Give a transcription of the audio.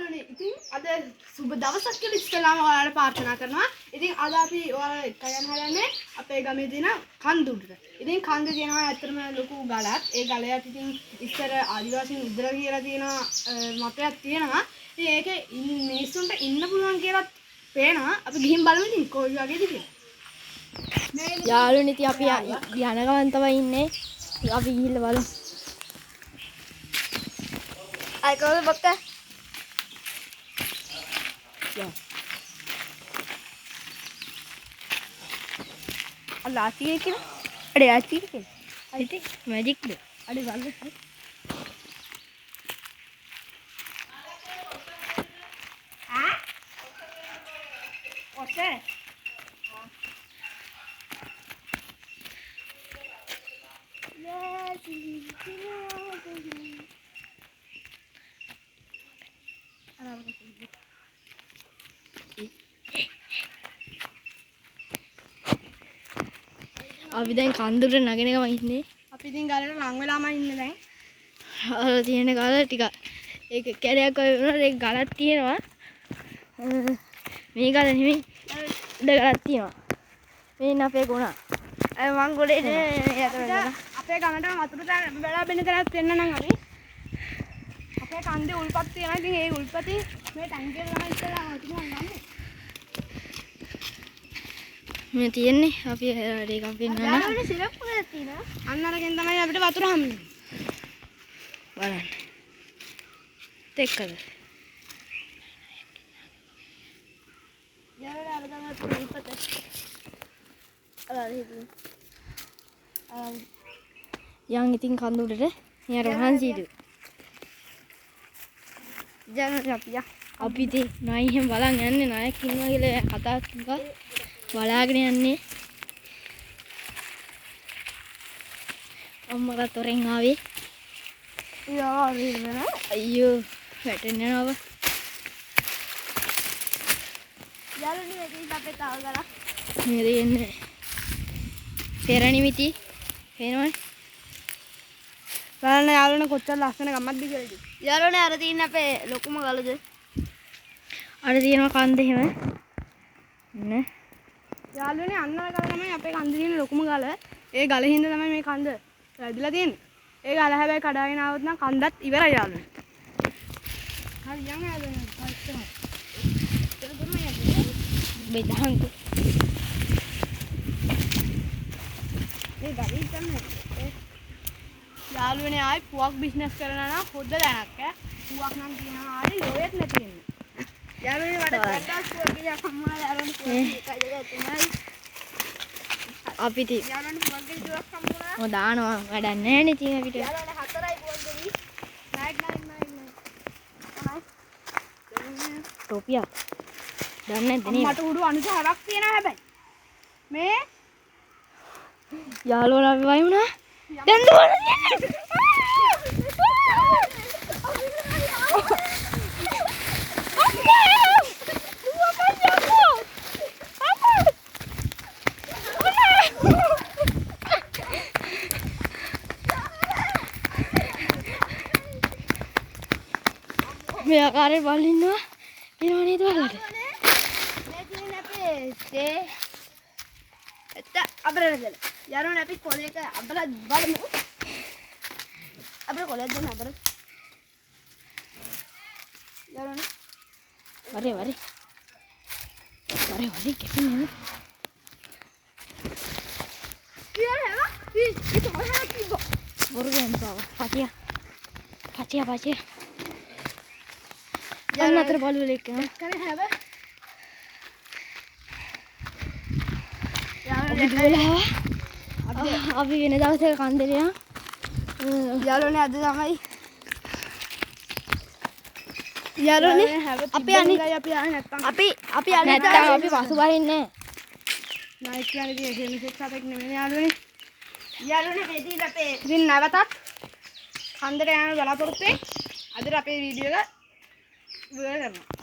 යාළුවනේ ඉතින් අද සුබ දවසක් කියලා ඉස්සෙල්ලාම ඔයාලට ප්‍රාර්ථනා කරනවා. ඉතින් අද අපි ඔයාලා එක්ක යන්න හදන්නේ අපේ ගමේ තියෙන කන්දුන්ට. ඉතින් කන්දේ තියෙනවා ඇත්තටම ලොකු ගලක්. ඒ ගලයට ඉතින් ඉස්සර ආදිවාසීන් උද්දර කියලා තියෙන මතයක් තියෙනවා. ඉතින් ඒකේ මිනිස්සුන්ට ඉන්න පුළුවන් කියලා පේනවා. අපි ගිහින් බලමු ඉතින් කොයි වගේද කියලා. යාළුවනේ ඉතින් අපි යන ගමන් තමයි ඉන්නේ. අපි ගිහිල්ලා බලමු. අය කොහොමද බක්ක? लाठी के अरे लाठी के अरे मैजिक दे अरे वाले हां ओसे අපි දැන් කන්දුරට නගින ගම ඉන්නේ. අපි ඉතින් ගලට ලං වෙලාම ඉන්නේ දැන්. අර තියෙන ගල ටික ඒක කැලයක් වගේ වුණා. ඒක ගලක් තියෙනවා. මේ ගල නෙමෙයි. උඩ ගලක් තියෙනවා. මේන්න අපේ ගුණා. මං ගොඩේ නේ අපේ ගමට වතුර වෙලා බෙන්න කරත් වෙන්න නම් අපි අපේ කන්දේ උල්පත් තියෙනවා. ඉතින් ඒ උල්පතින් මේ ටැංකියට තමයි ඉස්සලා වතුර ගන්නේ. මේ තියෙන්නේ අපි ඒක අපි නන යාළුවනේ සිරප් එකක් තියෙනවා. අන්න අරගෙන තමයි අපිට වතුර හම්බෙන්නේ. බලන්න. දෙකද. යාළුවනේ අර තමයි උල්පත. යන් ඉතින් කන්දුරට යාර වහන්සීට. යාළුවනේ අපි ඉතින් නයි එහෙම බලන් යන්නේ නායක ඉන්නවා කියලා කතා කරලා බලාගෙන යන්නේ. අම්මලා තොරෙන් ආවේ. අයියෝ වැටෙන්න යනවා. යාළුවනේ මේක අපේ තව ගලක්. මේ දෙන්නේ පෙරණිමිති පේනවනේ. බලන්න යාළුවනේ කොච්චර ලස්සන ගමක්ද කියලා. යාළුවනේ අර තියෙන අපේ ලොකුම ගලද? අර තියෙනවා කන්ද එහෙම. නේ. යාළුවනේ අන්න අර ගල තමයි අපේ කන්දේ තියෙන ලොකුම ගල. ඒ ගල හින්දා තමයි මේ කන්ද වැදිලා තියෙන්නේ. ඒ ගල හැබැයි කඩාගෙන ආවොත් නම් කන්දත් ඉවරයි යාළුවනේ. හරි යන්න යාළුවනේ. පස්සට. ඒක දුන්න යන්නේ. බෙදහන් මේ ගලේ තමයි. යාළුවනේ ආයි පුවක් බිස්නස් කරනවා නම් හොද්ද දැනක් ඈ. පුවක් නම් තියනවා ආයි ලොයෙත් නැති වෙන්නේ. යාළුවනේ වඩ දැක්කස් පුවක් කියලා අම්මා යාළුවනේ පුවක් එකයි තුනයි. අපි ති යාළුවනේ පුවක් ගේ දුවක් හම්බුණා. ඔය දානවා වැඩක් නැහැ නේ ඉතින් අපිට. යාළුවනේ හතරයි පුවක් ගෙවි. නයිට්. ටෝපියක්. දන්නේ නැද්ද නේ? මට උඩු අනිත් හරක් තියෙනවා හැබැයි. මේ යාළුවෝ අපි වයි වුණා. දැන් දුවන මේ ආකාරයෙන් බලනවා එනවා නේද ඔයාලට? මේ තියෙන අපේ තේ එත්ත අබරදල. යාළුවනේ අපි කොලේක අබලා බලමු. අපේ කොලේ දෙන්න අබර. යාළුවනේ වරේ කෙපෙන්නේ. Borgen bawa. Patia. Jangan atur balu lek. කරේ හැබ. අපි වෙන දවසක කන්දේ යනවා. යාළුවනේ අද තමයි යාළුවනේ අපි අනිත් අපි ආන්නේ නැත්තම් අපි අනිත් දවස් අපි පසු බහින්නේ. නයිට් කියන්නේ ඉතින් එහෙම සෙට් එකක් නෙමෙයි යාළුවනේ. යාළුවනේ මෙදී අපේ ඉතින් නැවතත් කන්දට යන බලාපොරොත්තු වෙයි. අද අපේ වීඩියෝ එක ඉවර කරනවා.